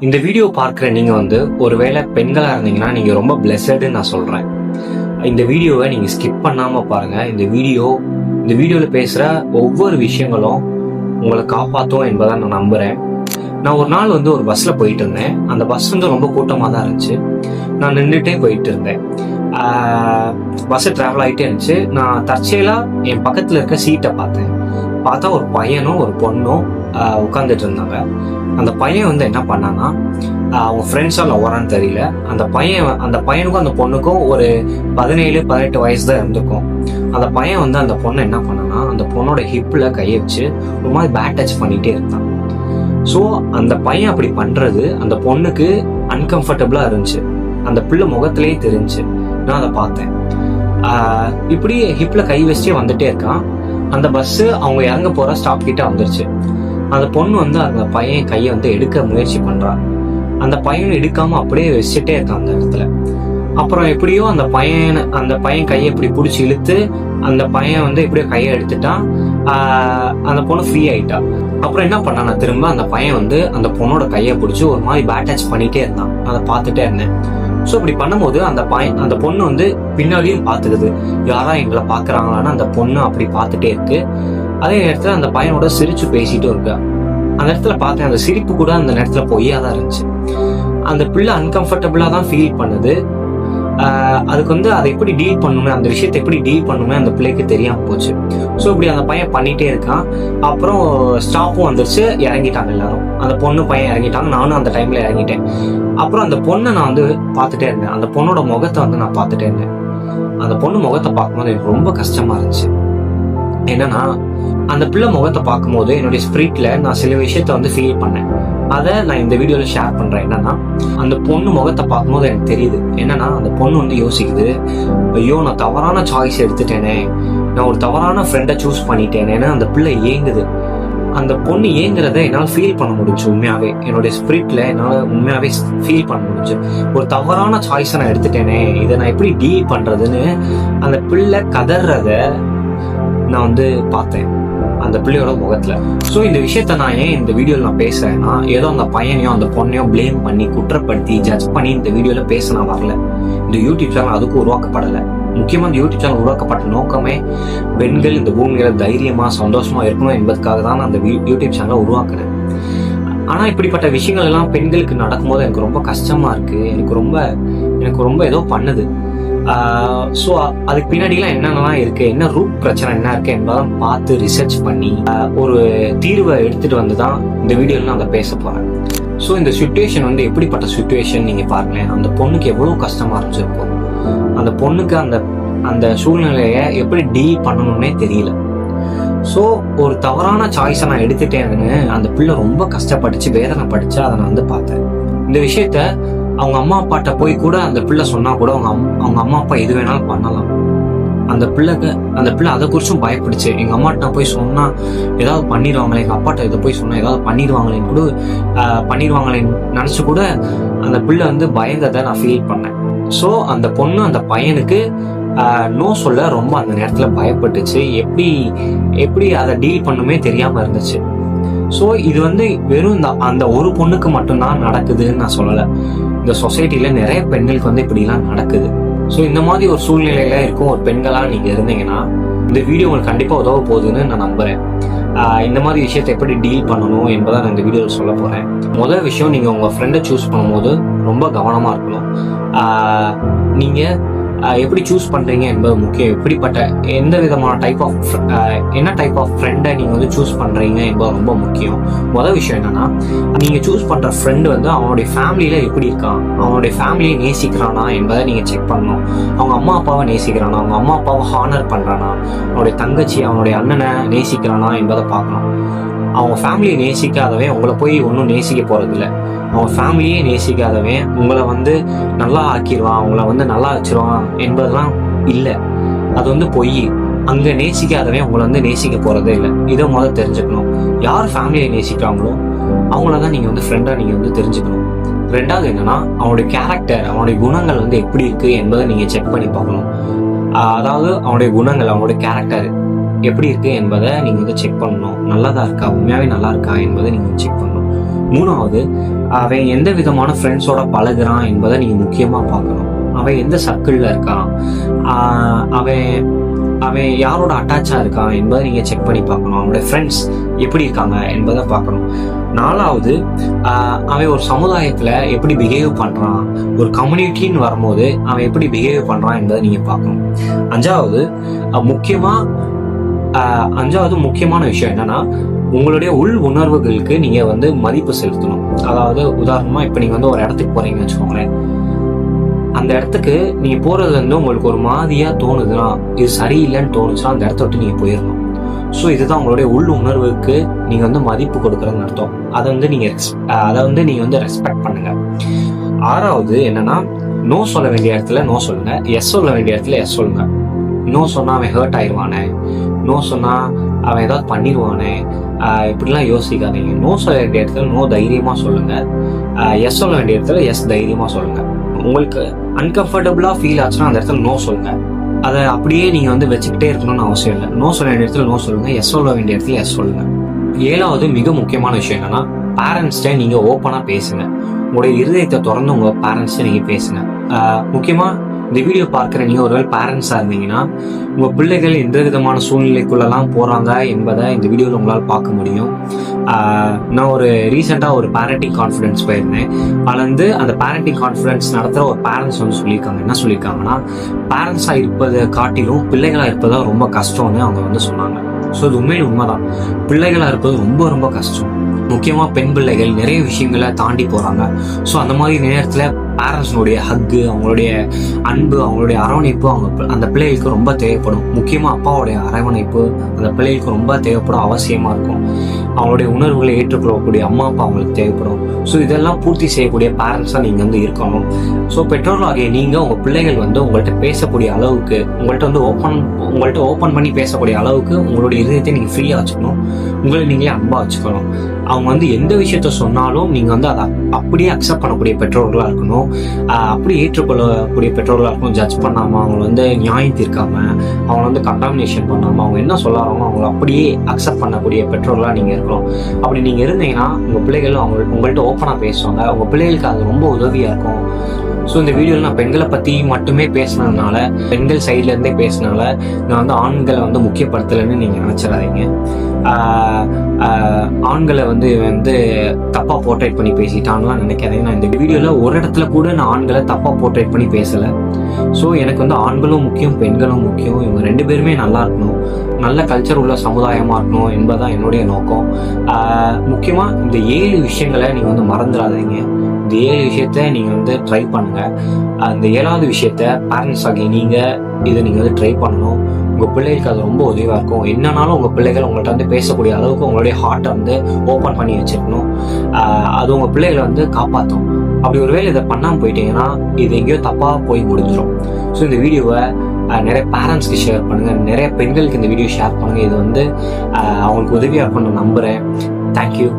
இந்த வீடியோ பார்க்குற நீங்கள் ஒருவேளை பெண்களாக இருந்தீங்கன்னா நீங்கள் ரொம்ப பிளெஸடுன்னு நான் சொல்கிறேன். இந்த வீடியோவை நீங்கள் ஸ்கிப் பண்ணாமல் பாருங்கள். இந்த வீடியோவில் பேசுகிற ஒவ்வொரு விஷயங்களும் உங்களை காப்பாற்றும் என்பதை நான் நம்புகிறேன். நான் ஒரு நாள் ஒரு பஸ்ஸில் போயிட்டு இருந்தேன். அந்த பஸ் ரொம்ப கூட்டமாக தான் இருந்துச்சு. நான் நின்றுட்டே போயிட்டு இருந்தேன். பஸ்ஸு ட்ராவல் ஆகிட்டே இருந்துச்சு. நான் தற்செயலாக என் பக்கத்தில் இருக்க சீட்டை பார்த்தா ஒரு பையனும் ஒரு பொண்ணும் உட்காந்துட்டு இருந்தாங்க. அந்த பையன் என்ன பண்ணான்னா, அவங்க ஃப்ரெண்ட்ஸாக லவரான்னு தெரியல, அந்த பையனுக்கும் அந்த பொண்ணுக்கும் ஒரு 17-18 வயசு தான் இருந்திருக்கும். அந்த பையன் அந்த பொண்ணை என்ன பண்ணான்னா, அந்த பொண்ணோட ஹிப்பில் கையை வச்சு ஒரு மாதிரி பேட் டச் பண்ணிகிட்டே இருந்தான். ஸோ அந்த பையன் அப்படி பண்ணுறது அந்த பொண்ணுக்கு அன்கம்ஃபர்டபுளாக இருந்துச்சு. அந்த பிள்ளை முகத்திலேயே தெரிஞ்சு. நான் அதை பார்த்தேன். இப்படி ஹிப்பில் கை வச்சே வந்துட்டே இருக்கான். அந்த பஸ்ஸு அவங்க இறங்க போகிற ஸ்டாப் கிட்ட வந்துருச்சு. அந்த பொண்ணு அந்த பையன் கையை எடுக்க முயற்சி பண்றான். அந்த பையன் எடுக்காம அப்படியே வச்சுட்டே இருக்கான் அந்த இடத்துல. அப்புறம் எப்படியோ அந்த பையன் கையை இப்படி பிடிச்சி இழுத்து அந்த பையன் எப்படியோ கையை எடுத்துட்டான். அந்த பொண்ணு ஃப்ரீ ஆயிட்டா. அப்புறம் என்ன பண்ணா, நான் திரும்ப அந்த பையன் அந்த பொண்ணோட கையை பிடிச்சி ஒரு மாதிரி பேட் டச் பண்ணிட்டே இருந்தான். அதை பார்த்துட்டே இருந்தேன். ஸோ இப்படி பண்ணும்போது அந்த பொண்ணு பின்னாடியும் பார்த்துக்குது, யாரா எங்களை பார்க்குறாங்களான்னு அந்த பொண்ணு அப்படி பார்த்துட்டே இருக்கு. அதே நேரத்தில் அந்த பையனோட சிரிச்சு பேசிட்டும் இருக்கா. அந்த இடத்துல பார்த்தேன், அந்த சிரிப்பு கூட அந்த நேரத்தில் பொய்யா தான் இருந்துச்சு. அந்த பிள்ளை அன்கம்ஃபர்டபுளாக தான் ஃபீல் பண்ணுது. அதுக்கு அதை எப்படி டீல் பண்ணுமே, அந்த விஷயத்தை எப்படி டீல் பண்ணுமே அந்த பிள்ளைக்கு தெரியாமல் போச்சு. ஸோ இப்படி அந்த பையன் பண்ணிகிட்டே இருக்கான். அப்புறம் ஸ்டாப்பும் வந்துருச்சு, இறங்கிட்டாங்க எல்லாரும். அந்த பொண்ணு பையன் இறங்கிட்டாங்க, நானும் அந்த டைமில் இறங்கிட்டேன். அப்புறம் அந்த பொண்ணை நான் பார்த்துட்டே இருந்தேன். அந்த பொண்ணோட முகத்தை நான் பார்த்துட்டே இருந்தேன். அந்த பொண்ணு முகத்தை பார்க்கும்போது எனக்கு ரொம்ப கஷ்டமாக இருந்துச்சு. என்னன்னா, அந்த பிள்ளை முகத்தை பார்க்கும்போது என்னுடைய ஸ்பிரிட்ல நான் சில விஷயத்த ஃபீல் பண்ணேன். அதை நான் இந்த வீடியோல ஷேர் பண்றேன். என்னன்னா, அந்த பொண்ணு முகத்தை பார்க்கும்போது எனக்கு தெரியுது. என்னன்னா, அந்த பொண்ணு யோசிக்குது, ஐயோ நான் தவறான சாய்ஸ் எடுத்துட்டேனே, நான் ஒரு தவறான ஃப்ரெண்டை சூஸ் பண்ணிட்டேனேன்னு அந்த பிள்ளை ஏங்குது. அந்த பொண்ணு ஏங்குறத என்னால் ஃபீல் பண்ண முடிஞ்சு. உண்மையாவே என்னுடைய ஸ்பிரிட்ல என்னால் உண்மையாவே ஃபீல் பண்ண முடிஞ்சு. ஒரு தவறான சாய்ஸை நான் எடுத்துட்டேனே, இதை நான் எப்படி டீல் பண்றதுன்னு அந்த பிள்ளை கதறத நான் பார்த்தேன் அந்த பிள்ளையோட முகத்துல. ஸோ இந்த விஷயத்த நான் ஏன் இந்த வீடியோவில் நான் பேசுறேன்னா, ஏதோ அந்த பையனையும் அந்த பொண்ணையும் பிளேம் பண்ணி குற்றப்படுத்தி ஜட்ஜ் பண்ணி இந்த வீடியோல பேச நான் வரல. இந்த யூடியூப் சேனல் அதுக்கும் உருவாக்கப்படலை. முக்கியமா இந்த யூடியூப் சேனல் உருவாக்கப்பட்ட நோக்கமே பெண்கள் இந்த பூமியில தைரியமா சந்தோஷமா இருக்கணும் என்பதற்காக தான் நான் அந்த யூடியூப் சேனலை உருவாக்குறேன். ஆனா இப்படிப்பட்ட விஷயங்கள் எல்லாம் பெண்களுக்கு நடக்கும்போது எனக்கு ரொம்ப கஷ்டமா இருக்கு. எனக்கு ரொம்ப ஏதோ பண்ணுது. ஸோ அதுக்கு பின்னாடிலாம் என்னென்னலாம் இருக்கு, என்ன ரூட் பிரச்சனை என்ன இருக்கு என்பதெல்லாம் பார்த்து ரிசர்ச் பண்ணி ஒரு தீர்வை எடுத்துட்டு தான் இந்த வீடியோவில் நான் அதை பேச போறேன். ஸோ இந்த சுச்சுவேஷன் எப்படிப்பட்ட சுச்சுவேஷன் நீங்க பாருங்களேன். அந்த பொண்ணுக்கு எவ்வளவு கஷ்டமா இருந்துச்சிருக்கும். அந்த பொண்ணுக்கு அந்த சூழ்நிலையை எப்படி டீல் பண்ணணும்னே தெரியல. ஸோ ஒரு தவறான சாய்ஸை நான் எடுத்துட்டேன்னு அந்த பிள்ளை ரொம்ப கஷ்டப்பட்டுச்சு, வேதனைப்பட்டுச்சு. அதை நான் பார்த்தேன். இந்த விஷயத்த அவங்க அம்மா அப்பாட்ட போய் கூட அந்த பிள்ளை சொன்னா கூட அவங்க அம்மா அப்பா எது வேணாலும் பண்ணலாம். அந்த பிள்ளை அதை குறிச்சும் பயப்படுச்சு. எங்க அம்மாட்ட நான் போய் சொன்னா ஏதாவது பண்ணிடுவாங்களே, எங்க அப்பாட்ட இதை போய் சொன்னா ஏதாவது பண்ணிடுவாங்களேன்னு நினைச்சு கூட அந்த பிள்ளை பயந்ததை நான் ஃபீல் பண்ணேன். ஸோ அந்த பொண்ணு அந்த பையனுக்கு நோ சொல்ல ரொம்ப அந்த நேரத்துல பயப்பட்டுச்சு. எப்படி அதை டீல் பண்ணுமே தெரியாம இருந்துச்சு. ஸோ இது வெறும் அந்த ஒரு பொண்ணுக்கு மட்டும்தான் நடக்குதுன்னு நான் சொல்லலை. இந்த சொசைட்டில நிறைய பெண்களுக்கு இப்படிலாம் நடக்குது. ஸோ இந்த மாதிரி ஒரு சூழ்நிலையில இருக்கும் ஒரு பெண்களா நீங்க இருந்தீங்கன்னா இந்த வீடியோ உங்களுக்கு கண்டிப்பா உதவ போகுதுன்னு நான் நம்புறேன். இந்த மாதிரி விஷயத்தை எப்படி டீல் பண்ணணும் என்பதை நான் இந்த வீடியோவில் சொல்ல போறேன். முதல் விஷயம், நீங்க உங்க ஃப்ரெண்டை சூஸ் பண்ணும்போது ரொம்ப கவனமா இருக்கணும். நீங்க எப்படி சூஸ் பண்றீங்க என்பது முக்கியம். எப்படிப்பட்ட எந்த விதமான டைப் ஆஃப் ஃப்ரெண்டை நீங்க சூஸ் பண்றீங்க என்பது ரொம்ப முக்கியம். முதல் விஷயம் என்னன்னா, நீங்க சூஸ் பண்ற ஃப்ரெண்டு அவனுடைய ஃபேமிலியில எப்படி இருக்கான், அவனுடைய ஃபேமிலியை நேசிக்கிறானா என்பதை நீங்க செக் பண்ணணும். அவங்க அம்மா அப்பாவை நேசிக்கிறானா, அவங்க அம்மா அப்பாவை ஹானர் பண்றானா, அவனுடைய தங்கச்சி அவனுடைய அண்ணனை நேசிக்கிறானா என்பதை பார்க்கணும். அவங்க ஃபேமிலியை நேசிக்காதவன் உங்களை போய் ஒன்றும் நேசிக்க போறதில்லை. அவன் ஃபேமிலியே நேசிக்காதவன் உங்களை நல்லா ஆக்கிடுவான், உங்களை நல்லா வச்சிருவான் என்பதெல்லாம் இல்லை. அது பொய். அங்க நேசிக்காதவன் உங்களை நேசிக்க போறதே இல்லை. இதை முதல்ல தெரிஞ்சுக்கணும். யார் ஃபேமிலியை நேசிக்கிறாங்களோ அவங்களதான் நீங்க ஃப்ரெண்டா நீங்க தெரிஞ்சுக்கணும். ரெண்டாவது என்னன்னா, அவனுடைய கேரக்டர், அவனுடைய குணங்கள் எப்படி இருக்கு என்பதை நீங்க செக் பண்ணி பார்க்கணும். அதாவது அவனுடைய குணங்கள், அவனுடைய கேரக்டர் எப்படி இருக்கு என்பதை நீங்க செக் பண்ணணும். நல்லதா இருக்கா, உண்மையாவே நல்லா இருக்கா என்பதை நீங்க செக் பண்ணணும். 3வது, அவன் எந்த விதமான ஃப்ரெண்ட்ஸோட பழகுறான் என்பதை நீங்க முக்கியமா பார்க்கணும். அவன் எந்த சர்க்கிள்ல இருக்கான், அவன் அவன் யாரோட அட்டாச்சா இருக்கான் என்பதை நீங்க செக் பண்ணி பார்க்கணும். அவனோட ஃப்ரெண்ட்ஸ் எப்படி இருக்காங்க என்பதை பார்க்கணும். 4வது, அவன் ஒரு சமுதாயத்துல எப்படி பிஹேவ் பண்றான், ஒரு கம்யூனிட்டின்னு வரும்போது அவன் எப்படி பிஹேவ் பண்றான் என்பதை நீங்க பார்க்கணும். 5வது முக்கியமான விஷயம் என்னன்னா, உங்களுடைய உள் உணர்வுகளுக்கு நீங்க மதிப்பு செலுத்தணும். அதாவது உதாரணமா இப்ப நீங்க ஒரு இடத்துக்கு போறீங்கன்னு வச்சுக்கோங்களேன். அந்த இடத்துக்கு நீங்க போறது உங்களுக்கு ஒரு மாதிரியா தோணுதுன்னா, இது சரியில்லைன்னு தோணுச்சுன்னா அந்த இடத்த விட்டு நீங்க போயிடணும். ஸோ இதுதான் உங்களுடைய உள் உணர்வுக்கு நீங்க மதிப்பு கொடுக்குறதுன்னு அர்த்தம். அதை நீங்க ரெஸ்பெக்ட் பண்ணுங்க. 6வது என்னன்னா, நோ சொல்ல வேண்டிய இடத்துல நோ சொல்லுங்க, எஸ் சொல்ல வேண்டிய இடத்துல எஸ் சொல்லுங்க. நோ சொன்னா அவன் ஹர்ட் ஆயிடுவானே, நோ சொன்னா அவன் ஏதாவது பண்ணிடுவானே, இப்படிலாம் யோசிக்காதீங்க. நோ சொல்ல வேண்டிய இடத்துல நோ தைரியமா சொல்லுங்க, எஸ் சொல்ல வேண்டிய இடத்துல எஸ் தைரியமா சொல்லுங்க. உங்களுக்கு அன்கம்ஃபர்டபுளா ஃபீல் ஆச்சுன்னா அந்த இடத்துல நோ சொல்லுங்க. அதை அப்படியே நீங்க வச்சுக்கிட்டே இருக்கணும்னு அவசியம் இல்லை. நோ சொல்ல வேண்டிய இடத்துல நோ சொல்லுங்க, எஸ் சொல்ல வேண்டிய இடத்துல எஸ் சொல்லுங்க. 7வது மிக முக்கியமான விஷயம் என்னன்னா, பேரண்ட்ஸ்ட நீங்க ஓப்பனா பேசுங்க. உங்களுடைய இருதயத்தை திறந்து உங்க பேரண்ட்ஸ்ட நீங்க பேசுங்க. முக்கியமா இந்த வீடியோ பார்க்குற நீங்க ஒருவேளை பேரண்ட்ஸா இருந்தீங்கன்னா, உங்க பிள்ளைகள் எந்த விதமான சூழ்நிலைக்குள்ளெல்லாம் போறாங்க என்பதை இந்த வீடியோவில் உங்களால் பார்க்க முடியும். நான் ரீசெண்டா ஒரு பேரண்டிங் கான்ஃபரன்ஸ் போயிருந்தேன். அதுல அந்த பேரண்டிங் கான்ஃபரன்ஸ் நடத்துற ஒரு பேரண்ட்ஸ் சொல்லியிருக்காங்க. என்ன சொல்லியிருக்காங்கன்னா, பேரண்ட்ஸா இருப்பதை காட்டிலும் பிள்ளைகளா இருப்பதா ரொம்ப கஷ்டம்னு அவங்க சொன்னாங்க. ஸோ இது உண்மைதான். பிள்ளைகளா இருப்பது ரொம்ப ரொம்ப கஷ்டம். முக்கியமா பெண் பிள்ளைகள் நிறைய விஷயங்களை தாண்டி போறாங்க. ஸோ அந்த மாதிரி நேரத்துல பேரண்ட்ஸ்னுடைய ஹக்கு, அவங்களுடைய அன்பு, அவங்களுடைய அரவணைப்பு அந்த பிள்ளைகளுக்கு ரொம்ப தேவைப்படும். முக்கியமா அப்பாவுடைய அரவணைப்பு அந்த பிள்ளைகளுக்கு ரொம்ப தேவைப்படும், அவசியமா இருக்கும். அவங்களுடைய உணர்வுகளை ஏற்றுக்கொள்ளக்கூடிய அம்மா அப்பா அவங்களுக்கு தேவைப்படும். ஸோ இதெல்லாம் பூர்த்தி செய்யக்கூடிய பேரண்ட்ஸா நீங்க இருக்கணும். ஸோ பெற்றோர்களாகிய நீங்க உங்க பிள்ளைகள் உங்கள்கிட்ட பேசக்கூடிய அளவுக்கு, உங்கள்கிட்ட ஓப்பன் பண்ணி பேசக்கூடிய அளவுக்கு உங்களுடைய இதயத்தை நீங்க ஃப்ரீயா வச்சுக்கணும். உங்களை நீங்களே அன்பா வச்சுக்கணும். அவங்க எந்த விஷயத்த சொன்னாலும் நீங்க அதை அப்படியே அக்செப்ட் பண்ணக்கூடிய பெற்றோர்களா இருக்கணும். அப்படி ஏற்றுக்கொள்ளக்கூடிய பெற்றோர்களா இருக்கணும். ஜட்ஜ் பண்ணாம, அவங்களை நியாயம் தீர்க்காம, அவங்களை கண்டாமினேஷன் பண்ணாம, அவங்க என்ன சொல்லாரோ அவங்களை அப்படியே அக்செப்ட் பண்ணக்கூடிய பெற்றோர்களா நீங்க இருக்கணும். அப்படி நீங்க இருந்தீங்கன்னா உங்க பிள்ளைகள் உங்கள்கிட்ட ஓப்பனா பேசுவாங்க. உங்க பிள்ளைகளுக்கு அது ரொம்ப உதவியா இருக்கும். ஸோ இந்த வீடியோவில் நான் பெண்களை பற்றி மட்டுமே பேசினதுனால, பெண்கள் சைட்லேருந்தே பேசினால நான் ஆண்களை முக்கியப்படுத்தலைன்னு நீங்கள் நினச்சிடாதீங்க. ஆண்களை தப்பாக போர்ட்ரேட் பண்ணி பேசிட்டான்லாம் நினைக்காதீங்க. நான் இந்த வீடியோவில் ஒரு இடத்துல கூட நான் ஆண்களை தப்பாக போர்ட்ரேட் பண்ணி பேசலை. ஸோ எனக்கு ஆண்களும் முக்கியம், பெண்களும் முக்கியம். இவங்க 2 பேருமே நல்லா இருக்கணும், நல்ல கல்ச்சர் உள்ள சமுதாயமாக இருக்கணும் என்பதுதான் என்னுடைய நோக்கம். முக்கியமாக இந்த 7 விஷயங்களை நீங்கள் மறந்துடாதீங்க. இந்த 7 விஷயத்த நீங்க ட்ரை பண்ணுங்க. அந்த 7வது விஷயத்த பேரண்ட்ஸ் ஆகி நீங்க இதை நீங்க ட்ரை பண்ணணும். உங்க பிள்ளைகளுக்கு அது ரொம்ப உதவியா இருக்கும். என்னன்னாலும் உங்க பிள்ளைகள் உங்கள்கிட்ட பேசக்கூடிய அளவுக்கு உங்களுடைய ஹார்ட்டை ஓப்பன் பண்ணி வச்சிருக்கணும். அது உங்க பிள்ளைகளை காப்பாற்றும். அப்படி ஒருவேளை இதை பண்ணாம போயிட்டீங்கன்னா இது எங்கேயோ தப்பா போய் முடிஞ்சிடும். ஸோ இந்த வீடியோவை நிறைய பேரண்ட்ஸ்க்கு ஷேர் பண்ணுங்க, நிறைய பெண்களுக்கு இந்த வீடியோ ஷேர் பண்ணுங்க. இது அவங்களுக்கு உதவியா இருக்கும்னு நம்புறேன். தேங்க்யூ.